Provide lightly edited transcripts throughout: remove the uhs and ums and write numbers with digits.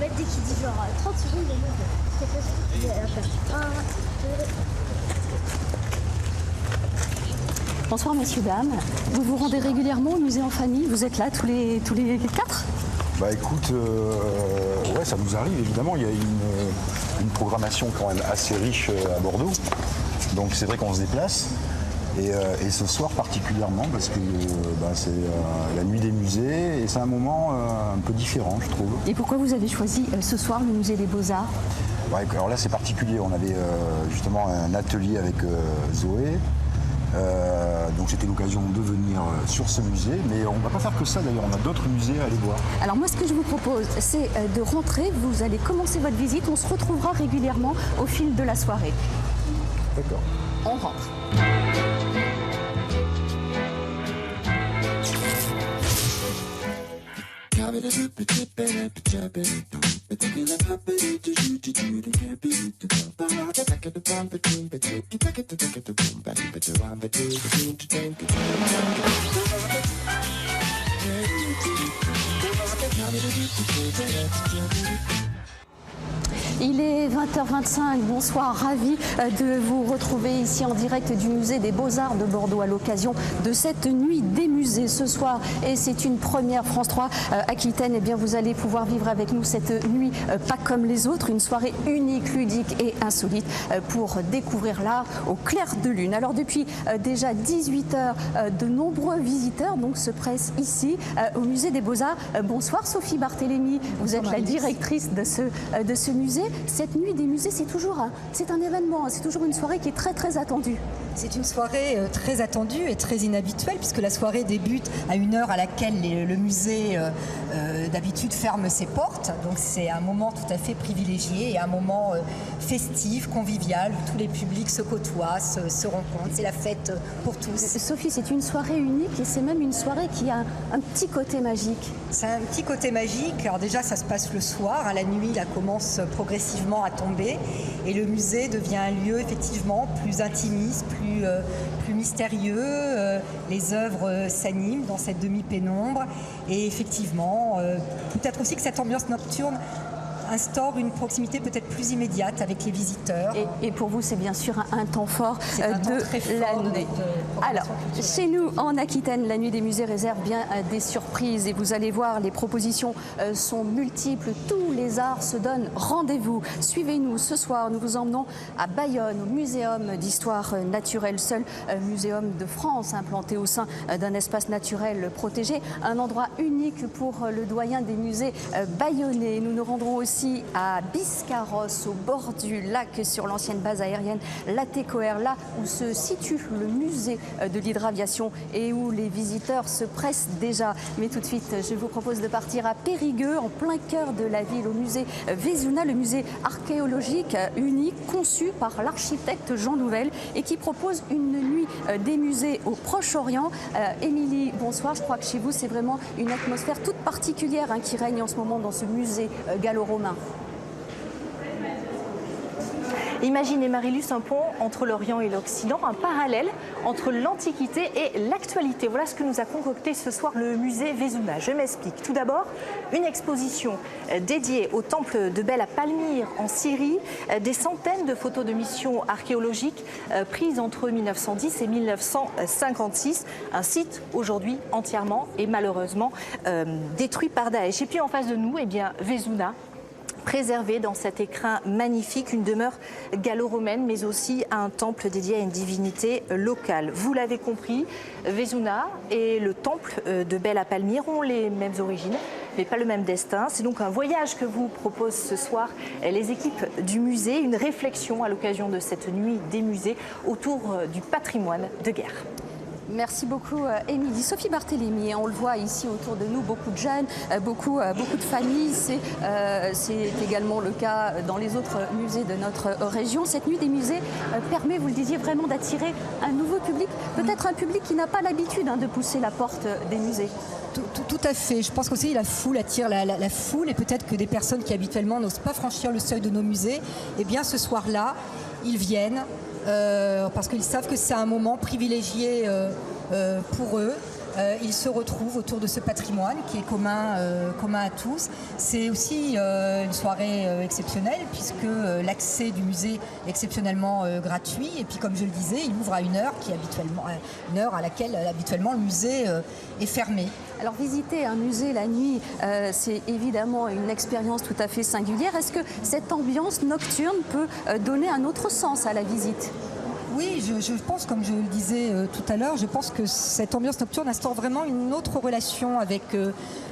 mec, dès qu'il dit genre 30 secondes, le mec, c'est possible. Et après, Bonsoir messieurs, dames. Vous vous rendez régulièrement au musée en famille? Vous êtes là tous les 4? Bah écoute, ouais, ça nous arrive évidemment. Il y a une programmation quand même assez riche à Bordeaux. Donc c'est vrai qu'on se déplace. Et ce soir particulièrement parce que c'est la nuit des musées et c'est un moment un peu différent, je trouve. Et pourquoi vous avez choisi ce soir le musée des Beaux-Arts? Ouais, alors là c'est particulier, on avait justement un atelier avec Zoé. Donc c'était l'occasion de venir sur ce musée, mais on ne va pas faire que ça d'ailleurs, on a d'autres musées à aller voir. Alors moi ce que je vous propose c'est de rentrer, vous allez commencer votre visite, on se retrouvera régulièrement au fil de la soirée. D'accord. On rentre. Il est 20h25, bonsoir, ravi de vous retrouver ici en direct du musée des Beaux-Arts de Bordeaux à l'occasion de cette nuit des musées ce soir. Et c'est une première France 3 Aquitaine, et bien vous allez pouvoir vivre avec nous cette nuit pas comme les autres, une soirée unique, ludique et insolite pour découvrir l'art au clair de lune. Alors depuis déjà 18h, de nombreux visiteurs donc se pressent ici au musée des Beaux-Arts. Bonsoir Sophie Barthélémy, vous êtes la directrice de ce musée. Cette nuit des musées, c'est un événement, c'est toujours une soirée qui est très très attendue. C'est une soirée très attendue et très inhabituelle puisque la soirée débute à une heure à laquelle le musée d'habitude ferme ses portes. Donc c'est un moment tout à fait privilégié et un moment festif, convivial, où tous les publics se côtoient, se rencontrent. C'est la fête pour tous. Sophie, c'est une soirée unique et c'est même une soirée qui a un petit côté magique. C'est un petit côté magique. Alors déjà, ça se passe le soir. À la nuit, la commence progressivement à tomber et le musée devient un lieu effectivement plus intimiste, plus mystérieux. Les œuvres s'animent dans cette demi-pénombre et effectivement, peut-être aussi que cette ambiance nocturne instaure une proximité peut-être plus immédiate avec les visiteurs. Et pour vous, c'est bien sûr un temps fort de l'année. Alors, chez nous, en Aquitaine, la nuit des musées réserve bien des surprises. Et vous allez voir, les propositions sont multiples. Tous les arts se donnent rendez-vous. Suivez-nous ce soir. Nous vous emmenons à Bayonne, au Muséum d'histoire naturelle, seul muséum de France implanté au sein d'un espace naturel protégé. Un endroit unique pour le doyen des musées bayonnais. Nous nous rendrons aussi à Biscarrosse, au bord du lac, sur l'ancienne base aérienne Latécoère, là où se situe le musée de l'hydraviation et où les visiteurs se pressent déjà. Mais tout de suite, je vous propose de partir à Périgueux, en plein cœur de la ville, au musée Vézuna, le musée archéologique unique conçu par l'architecte Jean Nouvel et qui propose une nuit des musées au Proche-Orient. Émilie, bonsoir. Je crois que chez vous, c'est vraiment une atmosphère toute particulière qui règne en ce moment dans ce musée gallo-romain. Imaginez, Marilus, un pont entre l'Orient et l'Occident, un parallèle entre l'Antiquité et l'actualité. Voilà ce que nous a concocté ce soir le musée Vézuna. Je m'explique. Tout d'abord, une exposition dédiée au temple de Bel à Palmyre en Syrie, des centaines de photos de missions archéologiques prises entre 1910 et 1956. Un site aujourd'hui entièrement et malheureusement détruit par Daesh. Et puis en face de nous, eh bien, Vézuna, préservé dans cet écrin magnifique, une demeure gallo-romaine, mais aussi un temple dédié à une divinité locale. Vous l'avez compris, Vézuna et le temple de Bel à Palmyre ont les mêmes origines, mais pas le même destin. C'est donc un voyage que vous proposent ce soir les équipes du musée, une réflexion à l'occasion de cette nuit des musées autour du patrimoine de guerre. Merci beaucoup, Émilie. Sophie Barthélémy, on le voit ici autour de nous, beaucoup de jeunes, beaucoup de familles. C'est également le cas dans les autres musées de notre région. Cette nuit des musées permet, vous le disiez, vraiment d'attirer un nouveau public, peut-être un public qui n'a pas l'habitude de pousser la porte des musées. Tout à fait. Je pense qu'aussi la foule attire la foule et peut-être que des personnes qui habituellement n'osent pas franchir le seuil de nos musées, eh bien ce soir-là, ils viennent parce qu'ils savent que c'est un moment privilégié pour eux. ils se retrouvent autour de ce patrimoine qui est commun à tous. C'est aussi une soirée exceptionnelle puisque l'accès du musée est exceptionnellement gratuit. Et puis comme je le disais, il ouvre à une heure à laquelle habituellement le musée est fermé. Alors visiter un musée la nuit, c'est évidemment une expérience tout à fait singulière. Est-ce que cette ambiance nocturne peut donner un autre sens à la visite ? Oui, je pense, comme je le disais tout à l'heure, je pense que cette ambiance nocturne instaure vraiment une autre relation avec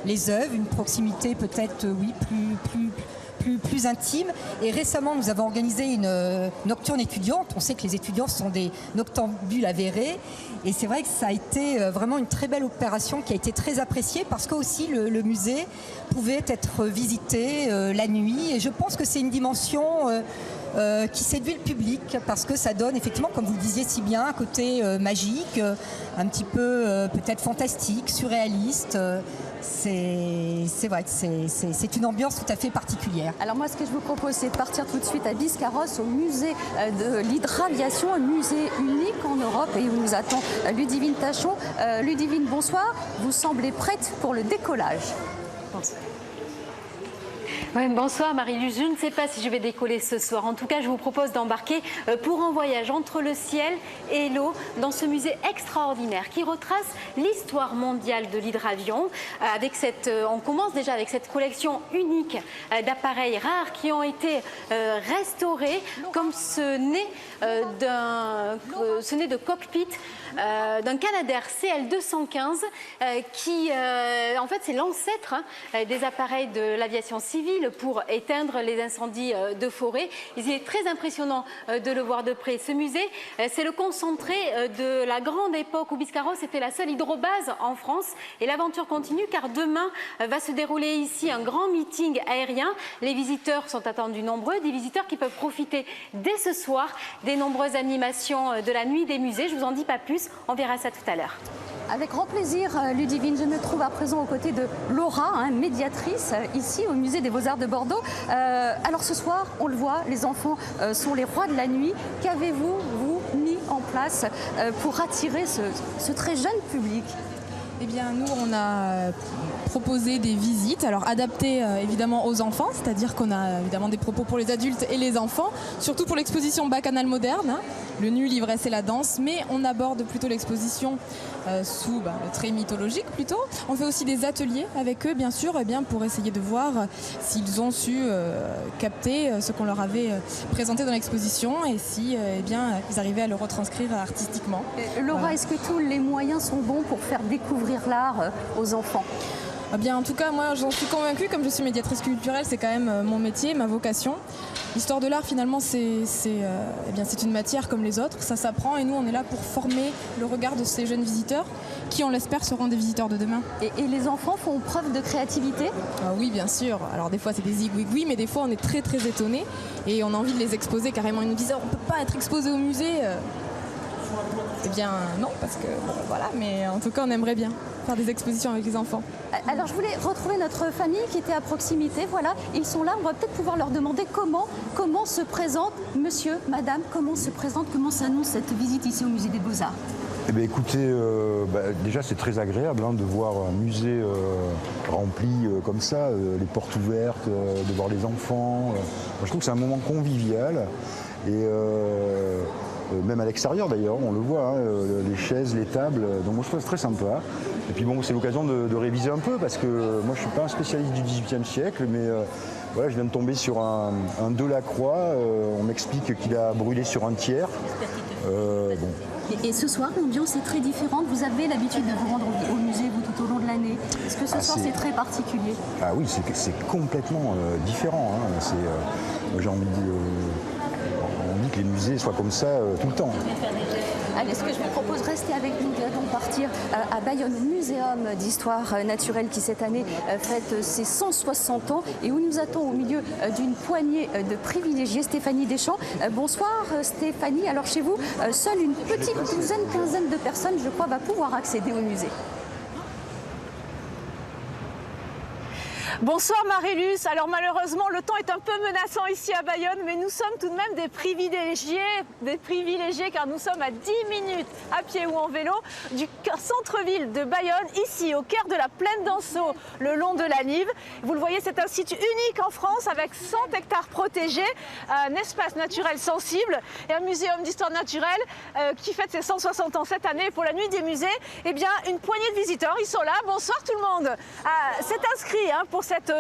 les œuvres, une proximité peut-être, plus intime. Et récemment, nous avons organisé une nocturne étudiante. On sait que les étudiants sont des noctambules avérés. Et c'est vrai que ça a été vraiment une très belle opération qui a été très appréciée parce que aussi le musée pouvait être visité la nuit. Et je pense que c'est une dimension qui séduit le public parce que ça donne effectivement, comme vous le disiez si bien, un côté magique, un petit peu peut-être fantastique, surréaliste. C'est vrai que c'est une ambiance tout à fait particulière. Alors moi, ce que je vous propose, c'est de partir tout de suite à Biscarrosse, au musée de l'hydraviation, un musée unique en Europe et où nous attend Ludivine Tachon. Ludivine, bonsoir. Vous semblez prête pour le décollage. Bonsoir. Ouais, bonsoir Marie-Luce, je ne sais pas si je vais décoller ce soir. En tout cas, je vous propose d'embarquer pour un voyage entre le ciel et l'eau dans ce musée extraordinaire qui retrace l'histoire mondiale de l'hydravion. On commence déjà avec cette collection unique d'appareils rares qui ont été restaurés comme ce nez de cockpit d'un Canadair CL215 qui, en fait, c'est l'ancêtre des appareils de l'aviation civile pour éteindre les incendies de forêt. Il est très impressionnant de le voir de près. Ce musée, c'est le concentré de la grande époque où Biscarrosse était la seule hydrobase en France. Et l'aventure continue car demain va se dérouler ici un grand meeting aérien. Les visiteurs sont attendus nombreux, des visiteurs qui peuvent profiter dès ce soir des nombreuses animations de la nuit des musées. Je vous en dis pas plus, on verra ça tout à l'heure. Avec grand plaisir, Ludivine, je me trouve à présent aux côtés de Laura, médiatrice ici au musée des Beaux-Arts de Bordeaux. Alors ce soir, on le voit, les enfants sont les rois de la nuit. Qu'avez-vous, vous, mis en place pour attirer ce très jeune public ? Eh bien, nous, on a proposé des visites, alors adaptées évidemment aux enfants, c'est-à-dire qu'on a évidemment des propos pour les adultes et les enfants, surtout pour l'exposition Bacchanal moderne, le nu, l'ivresse et la danse, mais on aborde plutôt l'exposition sous le trait mythologique plutôt. On fait aussi des ateliers avec eux, bien sûr, pour essayer de voir s'ils ont su capter ce qu'on leur avait présenté dans l'exposition et si ils arrivaient à le retranscrire artistiquement. Laura, est-ce que tous les moyens sont bons pour faire découvrir l'art aux enfants ? Eh bien, en tout cas, moi, j'en suis convaincue. Comme je suis médiatrice culturelle, c'est quand même mon métier, ma vocation. L'histoire de l'art, finalement, c'est une matière comme les autres. Ça s'apprend et nous, on est là pour former le regard de ces jeunes visiteurs qui, on l'espère, seront des visiteurs de demain. Et les enfants font preuve de créativité ? Oui, bien sûr. Alors, des fois, c'est des zigouigouis, mais des fois, on est très, très étonnés et on a envie de les exposer carrément. Ils nous disent « on ne peut pas être exposé au musée ». Eh bien non, parce que voilà, mais en tout cas on aimerait bien faire des expositions avec les enfants. Alors je voulais retrouver notre famille qui était à proximité, voilà, ils sont là, on va peut-être pouvoir leur demander comment se présente monsieur, madame, comment s'annonce cette visite ici au musée des Beaux-Arts. Eh bien écoutez, déjà c'est très agréable de voir un musée rempli comme ça, les portes ouvertes, de voir les enfants. Je trouve que c'est un moment convivial et même à l'extérieur d'ailleurs, on le voit, les chaises, les tables, donc moi je trouve ça très sympa. Et puis bon, c'est l'occasion de réviser un peu parce que moi je ne suis pas un spécialiste du XVIIIe siècle, mais voilà, je viens de tomber sur un Delacroix, on m'explique qu'il a brûlé sur un tiers. Et ce soir, l'ambiance est très différente. Vous avez l'habitude de vous rendre au musée vous, tout au long de l'année. Est-ce que ce soir, c'est très particulier ? Ah oui, c'est complètement différent. J'ai envie on dit que les musées soient comme ça tout le temps. Allez, ce que je vous propose, restez avec nous. Nous allons partir à Bayonne, au Muséum d'histoire naturelle qui cette année fête ses 160 ans et où nous attend au milieu d'une poignée de privilégiés Stéphanie Deschamps. Bonsoir Stéphanie. Alors chez vous, seule une petite quinzaine de personnes, je crois, va pouvoir accéder au musée. Bonsoir Marilus. Alors malheureusement le temps est un peu menaçant ici à Bayonne, mais nous sommes tout de même des privilégiés car nous sommes à 10 minutes à pied ou en vélo du centre-ville de Bayonne, ici au cœur de la plaine d'Anceau, le long de la Nive. Vous le voyez, c'est un site unique en France avec 100 hectares protégés, un espace naturel sensible et un muséum d'histoire naturelle qui fête ses 160 ans cette année. Pour la nuit des musées, eh bien une poignée de visiteurs, ils sont là. Bonsoir tout le monde. C'est inscrit pour cet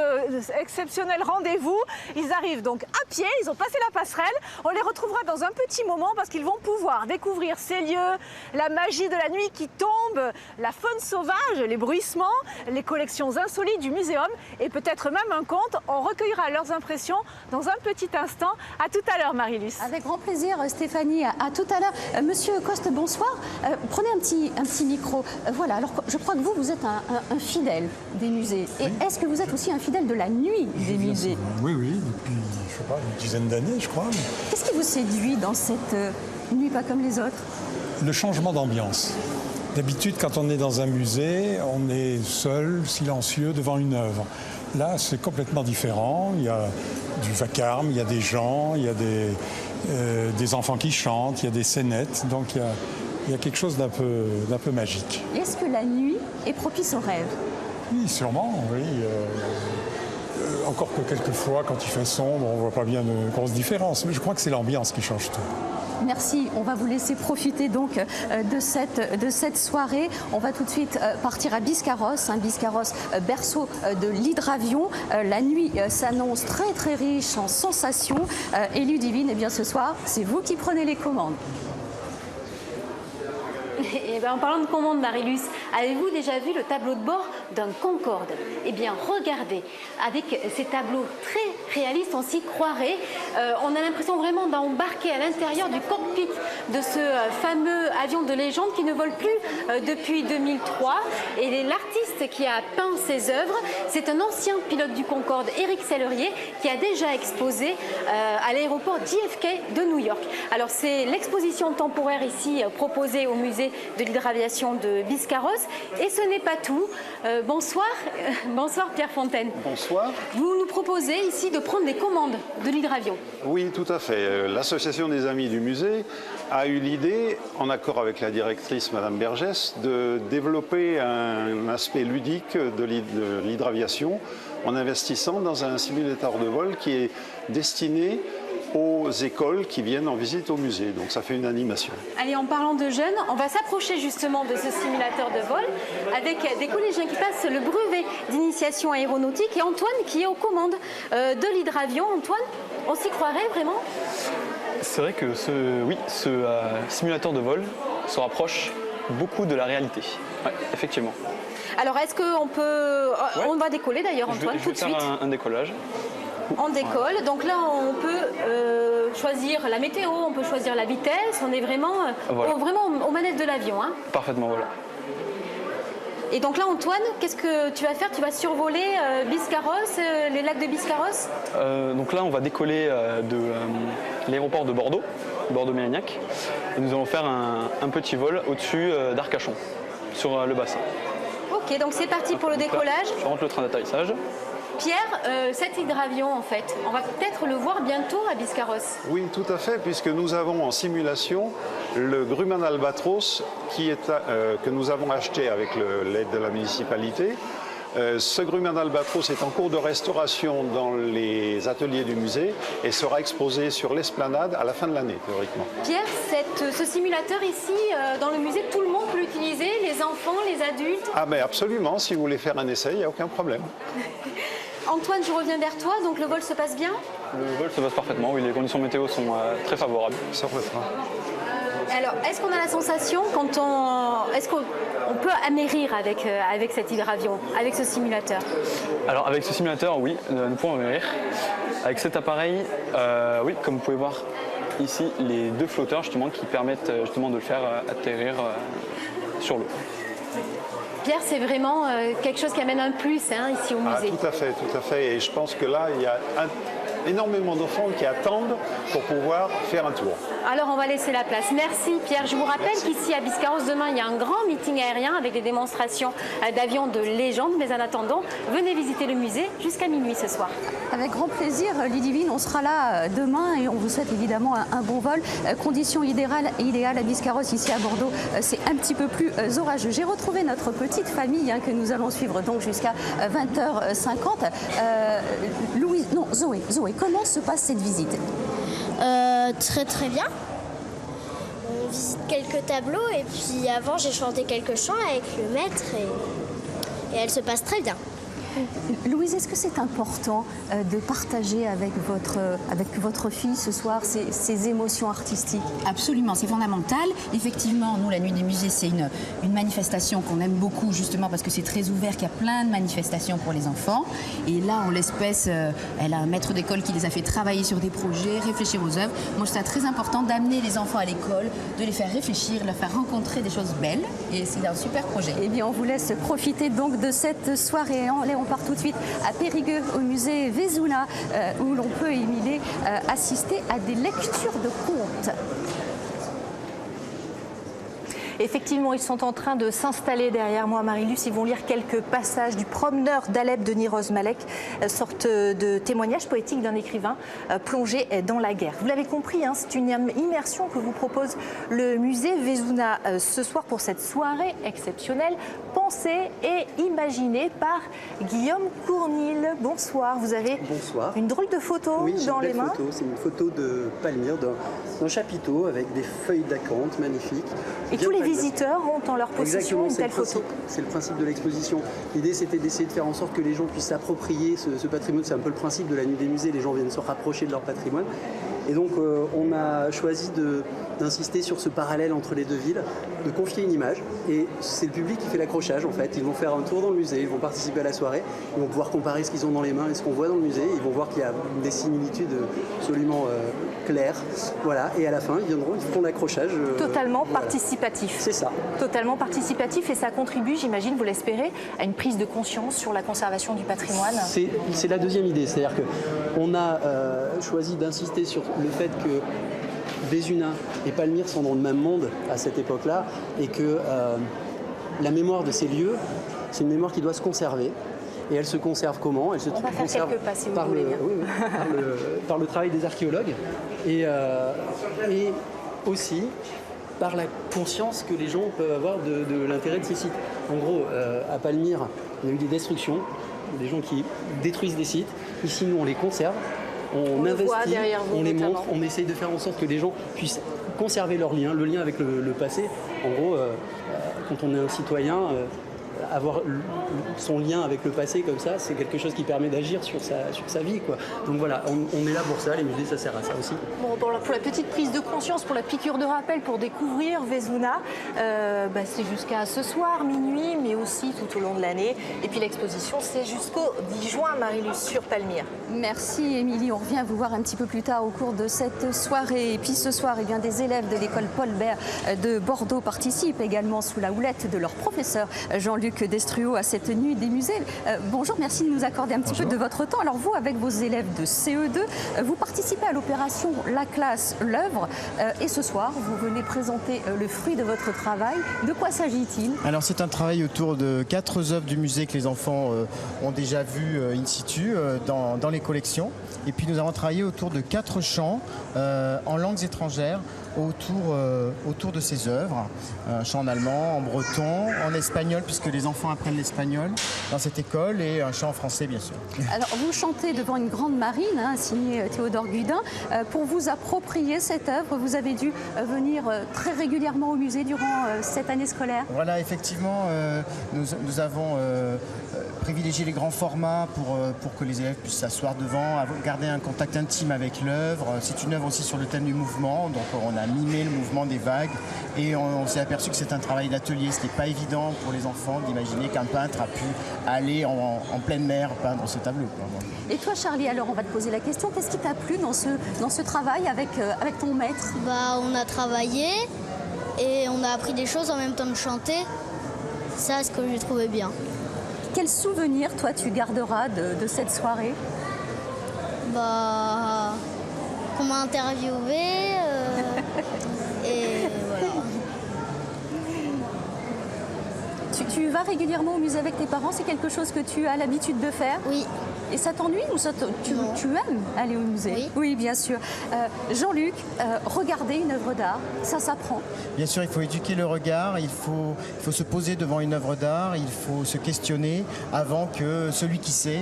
exceptionnel rendez-vous. Ils arrivent donc à pied, ils ont passé la passerelle. On les retrouvera dans un petit moment parce qu'ils vont pouvoir découvrir ces lieux, la magie de la nuit qui tombe, la faune sauvage, les bruissements, les collections insolites du muséum et peut-être même un conte. On recueillera leurs impressions dans un petit instant. À tout à l'heure, Marilus. Avec grand plaisir, Stéphanie. À tout à l'heure. Monsieur Coste, bonsoir. Prenez un petit micro. Voilà, alors je crois que vous êtes un fidèle des musées. Et est-ce que vous êtes aussi un fidèle de la nuit des musées? Oui, depuis, je sais pas, une dizaine d'années, je crois. Qu'est-ce qui vous séduit dans cette nuit pas comme les autres? Le changement d'ambiance. D'habitude, quand on est dans un musée, on est seul, silencieux, devant une œuvre. Là, c'est complètement différent. Il y a du vacarme, il y a des gens, il y a des enfants qui chantent, il y a des scénettes. Donc, il y a quelque chose d'un peu magique. Est-ce que la nuit est propice aux rêves? Oui, sûrement, oui. Encore que quelquefois, quand il fait sombre, on ne voit pas bien de grosses différences. Mais je crois que c'est l'ambiance qui change tout. Merci, on va vous laisser profiter donc de cette soirée. On va tout de suite partir à Biscarrosse, Biscarrosse, berceau de l'hydravion. La nuit s'annonce très très riche en sensations. Et Ludivine, eh bien ce soir, c'est vous qui prenez les commandes. Et en parlant de commandes, Marilus, avez-vous déjà vu le tableau de bord d'un Concorde? Eh bien, regardez, avec ces tableaux très réalistes, on s'y croirait. On a l'impression vraiment d'embarquer à l'intérieur du cockpit de ce fameux avion de légende qui ne vole plus depuis 2003. Et l'artiste qui a peint ces œuvres, c'est un ancien pilote du Concorde, Éric Sellerier, qui a déjà exposé à l'aéroport JFK de New York. Alors, c'est l'exposition temporaire ici proposée au musée de l'hydraviation de Biscarrosse. Et ce n'est pas tout. Bonsoir, bonsoir Pierre Fontaine. Bonsoir. Vous nous proposez ici de prendre des commandes de l'hydravion. Oui, tout à fait. L'Association des Amis du Musée a eu l'idée, en accord avec la directrice Madame Bergès, de développer un aspect ludique de l'hydraviation en investissant dans un simulateur de vol qui est destiné aux écoles qui viennent en visite au musée. Donc ça fait une animation. Allez, en parlant de jeunes, on va s'approcher justement de ce simulateur de vol avec des collégiens qui passent le brevet d'initiation aéronautique et Antoine qui est aux commandes de l'hydravion. Antoine, on s'y croirait vraiment? C'est vrai que ce simulateur de vol se rapproche beaucoup de la réalité. Ouais, effectivement. Alors est-ce qu'on peut... Ouais. On va décoller d'ailleurs Antoine tout de suite. Un décollage. On décolle, donc là on peut choisir la météo, on peut choisir la vitesse, on est vraiment, vraiment aux manettes de l'avion. Hein. Parfaitement, voilà. Et donc là Antoine, qu'est-ce que tu vas faire? Tu vas survoler Biscarrosse, les lacs de Biscarrosse? Donc là on va décoller de l'aéroport de Bordeaux, Bordeaux-Mérignac, et nous allons faire un petit vol au-dessus d'Arcachon, sur le bassin. Ok, donc c'est parti pour le décollage. Je rentre le train d'atterrissage. Pierre, cet hydravion, en fait, on va peut-être le voir bientôt à Biscarrosse. Oui, tout à fait, puisque nous avons en simulation le Grumman Albatros que nous avons acheté avec l'aide de la municipalité. Ce Grumman Albatros est en cours de restauration dans les ateliers du musée et sera exposé sur l'esplanade à la fin de l'année, théoriquement. Pierre, ce simulateur ici, dans le musée, tout le monde peut l'utiliser, les enfants, les adultes? Ah mais absolument, si vous voulez faire un essai, il n'y a aucun problème. Antoine, je reviens vers toi, donc le vol se passe bien? Le vol se passe parfaitement, oui, les conditions météo sont très favorables. Ça reprend. Alors, est-ce qu'on a la sensation, est-ce qu'on peut amérir avec cet hydravion, avec ce simulateur? Alors, avec ce simulateur, oui, nous pouvons amérir. Avec cet appareil, oui, comme vous pouvez voir ici, les deux flotteurs justement qui permettent justement de le faire atterrir sur l'eau. Pierre, c'est vraiment quelque chose qui amène un plus ici au musée. Ah, tout à fait, tout à fait. Et je pense que là, il y a énormément d'enfants qui attendent pour pouvoir faire un tour. Alors on va laisser la place. Merci Pierre. Je vous rappelle qu'ici à Biscarrosse, demain, il y a un grand meeting aérien avec des démonstrations d'avions de légende. Mais en attendant, venez visiter le musée jusqu'à minuit ce soir. Avec grand plaisir, Ludivine, on sera là demain et on vous souhaite évidemment un bon vol. Conditions idéales à Biscarrosse, ici à Bordeaux, c'est un petit peu plus orageux. J'ai retrouvé notre petite famille que nous allons suivre donc jusqu'à 20h50. Zoé, comment se passe cette visite? Très très bien. On visite quelques tableaux et puis avant j'ai chanté quelques chants avec le maître et elle se passe très bien. Louise, est-ce que c'est important de partager avec votre fille ce soir ces émotions artistiques? Absolument, c'est fondamental. Effectivement, nous, la Nuit des musées, c'est une manifestation qu'on aime beaucoup, justement parce que c'est très ouvert, qu'il y a plein de manifestations pour les enfants. Et là, en l'espèce, elle a un maître d'école qui les a fait travailler sur des projets, réfléchir aux œuvres. Moi, je trouve ça très important d'amener les enfants à l'école, de les faire réfléchir, de leur faire rencontrer des choses belles. Et c'est un super projet. Eh bien, on vous laisse profiter donc de cette soirée. On part tout de suite à Périgueux, au musée Vézuna, où l'on peut, Émilie, assister à des lectures de contes. Effectivement, ils sont en train de s'installer derrière moi, Marie-Luce. Ils vont lire quelques passages du Promeneur d'Alep de Niroz Malek, sorte de témoignage poétique d'un écrivain plongé dans la guerre. Vous l'avez compris, hein, c'est une immersion que vous propose le musée Vézuna ce soir pour cette soirée exceptionnelle, pensée et imaginée par Guillaume Cournil. Bonsoir, vous avez une drôle de photo dans les mains. C'est une photo de Palmyre, d'un chapiteau avec des feuilles d'acanthe magnifiques. Et tous les visiteurs ont en leur possession une telle photo. C'est le principe de l'exposition. L'idée, c'était d'essayer de faire en sorte que les gens puissent s'approprier ce patrimoine. C'est un peu le principe de la Nuit des musées. Les gens viennent se rapprocher de leur patrimoine. Et donc, on a choisi d'insister sur ce parallèle entre les deux villes, de confier une image. Et c'est le public qui fait l'accrochage, en fait. Ils vont faire un tour dans le musée, ils vont participer à la soirée, ils vont pouvoir comparer ce qu'ils ont dans les mains et ce qu'on voit dans le musée. Ils vont voir qu'il y a des similitudes absolument claires. Voilà. Et à la fin, ils feront l'accrochage. Totalement participatif. C'est ça. Totalement participatif. Et ça contribue, j'imagine, vous l'espérez, à une prise de conscience sur la conservation du patrimoine. C'est la deuxième idée. C'est-à-dire qu'on a choisi d'insister sur le fait que Vézuna et Palmyre sont dans le même monde à cette époque-là et que la mémoire de ces lieux, c'est une mémoire qui doit se conserver. Et elle se conserve comment? Elle se conserve par le travail des archéologues et aussi par la conscience que les gens peuvent avoir de l'intérêt de ces sites. En gros, à Palmyre, il y a eu des destructions, des gens qui détruisent des sites. Ici, nous, on les conserve. On investit, on les montre, on essaye de faire en sorte que les gens puissent conserver leur lien, le lien avec le passé. En gros, quand on est un citoyen, avoir son lien avec le passé comme ça, c'est quelque chose qui permet d'agir sur sa vie, quoi. Donc voilà, on est là pour ça, les musées, ça sert à ça aussi. Bon, pour la petite prise de conscience, pour la piqûre de rappel, pour découvrir Vézuna, c'est jusqu'à ce soir, minuit, mais aussi tout au long de l'année. Et puis l'exposition, c'est jusqu'au 10 juin, Marie-Luce, sur Palmyre. Merci Émilie, on revient vous voir un petit peu plus tard au cours de cette soirée. Et puis ce soir, eh bien, des élèves de l'école Paul Bert de Bordeaux participent également sous la houlette de leur professeur Jean-Luc Destruau à cette nuit des musées. Bonjour, merci de nous accorder un petit peu de votre temps. Alors vous, avec vos élèves de CE2, vous participez à l'opération La Classe, l'œuvre. Et ce soir, vous venez présenter le fruit de votre travail. De quoi s'agit-il? Alors c'est un travail autour de 4 œuvres du musée que les enfants ont déjà vues in situ dans les collections. Et puis nous avons travaillé autour de 4 chants en langues étrangères autour de ces œuvres. Un chant en allemand, en breton, en espagnol, puisque les enfants apprennent l'espagnol dans cette école, et un chant en français, bien sûr. Alors, vous chantez devant une grande marine, signée Théodore Gudin. Pour vous approprier cette œuvre, vous avez dû venir très régulièrement au musée durant cette année scolaire. Voilà, effectivement, nous avons privilégié les grands formats pour que les élèves puissent s'asseoir devant, garder un contact intime avec l'œuvre. C'est une œuvre aussi sur le thème du mouvement, donc on a mimé le mouvement des vagues, et on s'est aperçu que c'est un travail d'atelier. Ce n'est pas évident pour les enfants d'imaginer qu'un peintre a pu aller en pleine mer peindre ce tableau, quoi. Et toi, Charlie, alors on va te poser la question, qu'est-ce qui t'a plu dans ce travail avec ton maître? On a travaillé et on a appris des choses en même temps de chanter. Ça, ce que j'ai trouvé bien. Quel souvenir, toi, tu garderas de cette soirée? Bah, qu'on m'a interviewé et voilà. Tu vas régulièrement au musée avec tes parents, c'est quelque chose que tu as l'habitude de faire? Oui. Et ça t'ennuie ou tu aimes aller au musée? Oui. Oui, bien sûr. Jean-Luc, regarder une œuvre d'art, ça s'apprend? Bien sûr, il faut éduquer le regard, il faut se poser devant une œuvre d'art, il faut se questionner avant que celui qui sait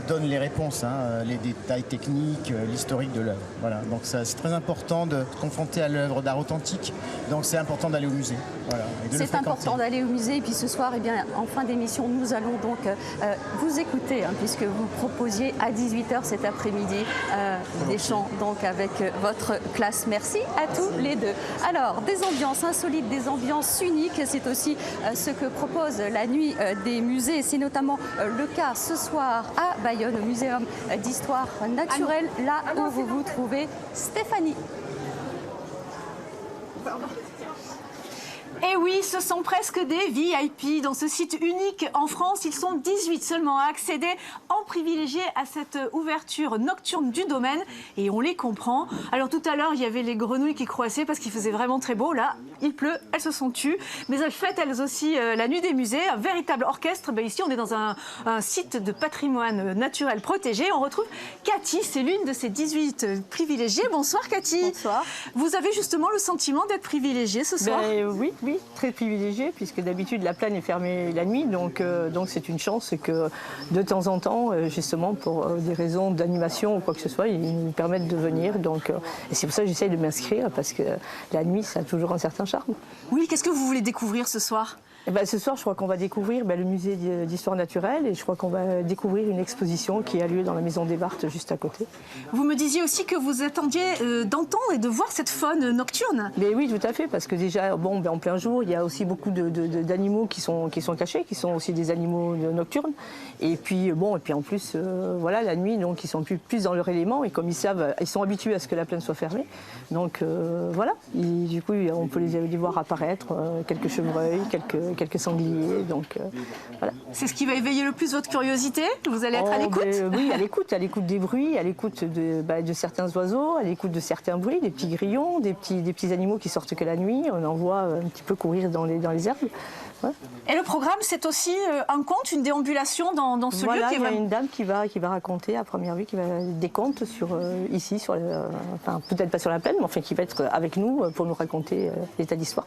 donne les réponses, les détails techniques, l'historique de l'œuvre. Voilà. Donc c'est très important de se confronter à l'œuvre d'art authentique. Donc c'est important d'aller au musée. Voilà, c'est important d'aller au musée. Et puis ce soir, eh bien, en fin d'émission, nous allons donc vous écouter, puisque vous proposiez à 18h cet après-midi des chants donc, avec votre classe. Merci à tous les deux. Alors, des ambiances insolites, des ambiances uniques, c'est aussi ce que propose la nuit des musées. C'est notamment le cas ce soir à Bayonne, au Muséum d'histoire naturelle, là où vous vous trouvez, Stéphanie. Et oui, ce sont presque des VIP dans ce site unique en France. Ils sont 18 seulement à accéder en privilégié à cette ouverture nocturne du domaine. Et on les comprend. Alors tout à l'heure, il y avait les grenouilles qui croissaient parce qu'il faisait vraiment très beau. Là, il pleut, elles se sont tues. Mais elles fêtent elles aussi la nuit des musées, un véritable orchestre. Ben, ici, on est dans un site de patrimoine naturel protégé. On retrouve Cathy, c'est l'une de ces 18 privilégiés. Bonsoir Cathy. Bonsoir. Vous avez justement le sentiment d'être privilégiée ce soir? Oui. Oui, très privilégié, puisque d'habitude la plaine est fermée la nuit, donc c'est une chance que de temps en temps, justement pour des raisons d'animation ou quoi que ce soit, ils nous permettent de venir. Et c'est pour ça que j'essaye de m'inscrire, parce que la nuit, ça a toujours un certain charme. Oui, qu'est-ce que vous voulez découvrir ce soir? Ce soir, je crois qu'on va découvrir le musée d'histoire naturelle, et je crois qu'on va découvrir une exposition qui a lieu dans la maison des Barthes, juste à côté. Vous me disiez aussi que vous attendiez d'entendre et de voir cette faune nocturne. Mais oui, tout à fait, parce que déjà, en plein jour, il y a aussi beaucoup d'animaux qui sont cachés, qui sont aussi des animaux nocturnes. Et puis, en plus, la nuit, donc, ils sont plus dans leur élément, et comme ils sont habitués à ce que la plaine soit fermée. Donc, du coup, on peut les voir apparaître, quelques chevreuils, quelques sangliers, voilà. C'est ce qui va éveiller le plus votre curiosité? Vous allez être à l'écoute? Oui, à l'écoute des bruits, à l'écoute de certains oiseaux, à l'écoute de certains bruits, des petits grillons, des petits animaux qui sortent que la nuit. On en voit un petit peu courir dans les herbes. Ouais. Et le programme, c'est aussi un conte, une déambulation dans ce lieu qui est il y a une dame qui va raconter à première vue, qui va des contes ici, peut-être pas sur la plaine, mais enfin qui va être avec nous pour nous raconter l'état d'histoire.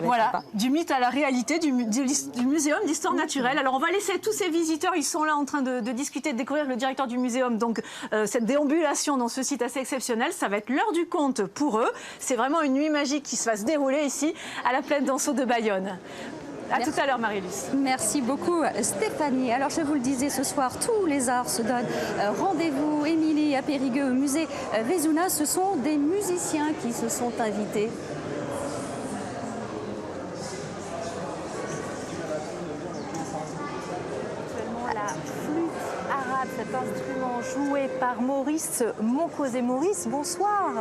Voilà, du mythe à la réalité du Muséum d'histoire naturelle. Alors on va laisser tous ces visiteurs, ils sont là en train de discuter, de découvrir le directeur du muséum. Donc cette déambulation dans ce site assez exceptionnel, ça va être l'heure du conte pour eux. C'est vraiment une nuit magique qui va se dérouler ici à la plaine d'Anceau de Bayonne. À tout à l'heure, Marie-Luce. Merci beaucoup, Stéphanie. Alors, je vous le disais, ce soir, tous les arts se donnent rendez-vous. Émilie, à Périgueux, au musée Vézuna, ce sont des musiciens qui se sont invités. La flûte arabe, cet instrument joué par Maurice Moncosé. Maurice, bonsoir.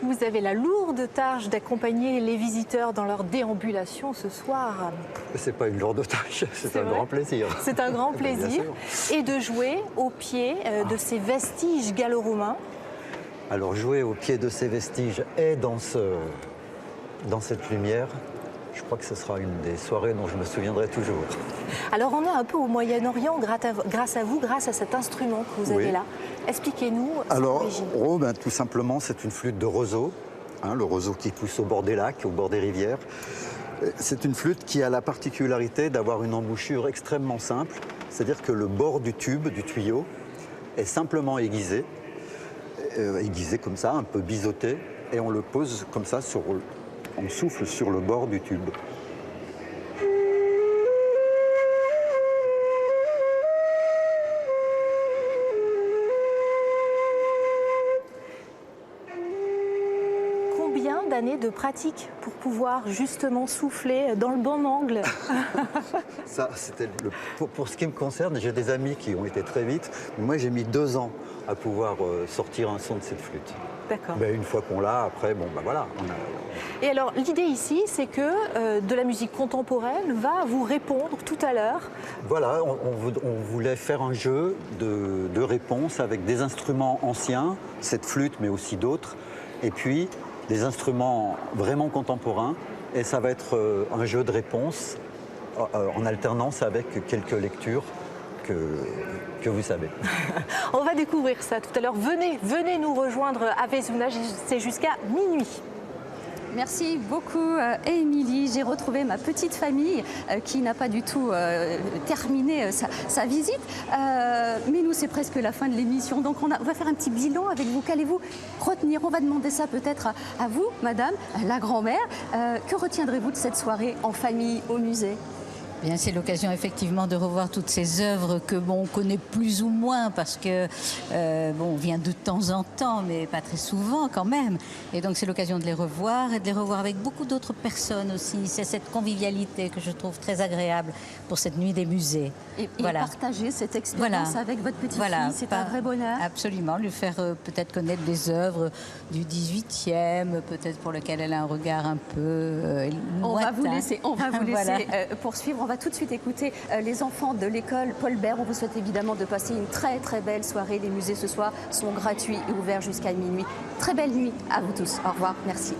Vous avez la lourde tâche d'accompagner les visiteurs dans leur déambulation ce soir. C'est pas une lourde tâche, c'est un grand plaisir. C'est un grand plaisir. Et de jouer au pied de ces vestiges gallo-romains. Alors jouer au pied de ces vestiges et dans cette lumière, je crois que ce sera une des soirées dont je me souviendrai toujours. Alors on est un peu au Moyen-Orient grâce à vous, grâce à cet instrument que vous avez là. Expliquez-nous son origine. Tout simplement, c'est une flûte de roseau, le roseau qui pousse au bord des lacs, au bord des rivières. C'est une flûte qui a la particularité d'avoir une embouchure extrêmement simple, c'est-à-dire que le bord du tube, du tuyau, est simplement aiguisé comme ça, un peu biseauté, et on le pose comme ça, on souffle sur le bord du tube. d'années de pratique pour pouvoir justement souffler dans le bon angle? Ça, c'était pour ce qui me concerne, j'ai des amis qui ont été très vite. Mais moi, j'ai mis 2 ans à pouvoir sortir un son de cette flûte. D'accord. Ben, une fois qu'on l'a, après, bon, ben voilà. Et alors, l'idée ici, c'est que de la musique contemporaine va vous répondre tout à l'heure. Voilà, on voulait faire un jeu de réponse avec des instruments anciens, cette flûte, mais aussi d'autres, et puis des instruments vraiment contemporains. Et ça va être un jeu de réponse en alternance avec quelques lectures que vous savez. On va découvrir ça tout à l'heure. Venez nous rejoindre à Vézunage, c'est jusqu'à minuit. Merci beaucoup, Émilie. J'ai retrouvé ma petite famille qui n'a pas du tout terminé sa visite. Mais nous, c'est presque la fin de l'émission. Donc, on va faire un petit bilan avec vous. Qu'allez-vous retenir? On va demander ça peut-être à vous, madame, la grand-mère. Que retiendrez-vous de cette soirée en famille au musée? Bien, c'est l'occasion effectivement de revoir toutes ces œuvres que on connaît plus ou moins parce que on vient de temps en temps, mais pas très souvent quand même. Et donc c'est l'occasion de les revoir et de les revoir avec beaucoup d'autres personnes aussi. C'est cette convivialité que je trouve très agréable pour cette nuit des musées. Et partager cette expérience avec votre petite-fille, c'est un vrai bonheur. Absolument, lui faire peut-être connaître des œuvres du 18e, peut-être pour lesquelles elle a un regard un peu on va vous laisser Voilà. poursuivre. On va tout de suite écouter les enfants de l'école Paul Bert. On vous souhaite évidemment de passer une très très belle soirée. Les musées ce soir sont gratuits et ouverts jusqu'à minuit. Très belle nuit à vous tous. Au revoir. Merci.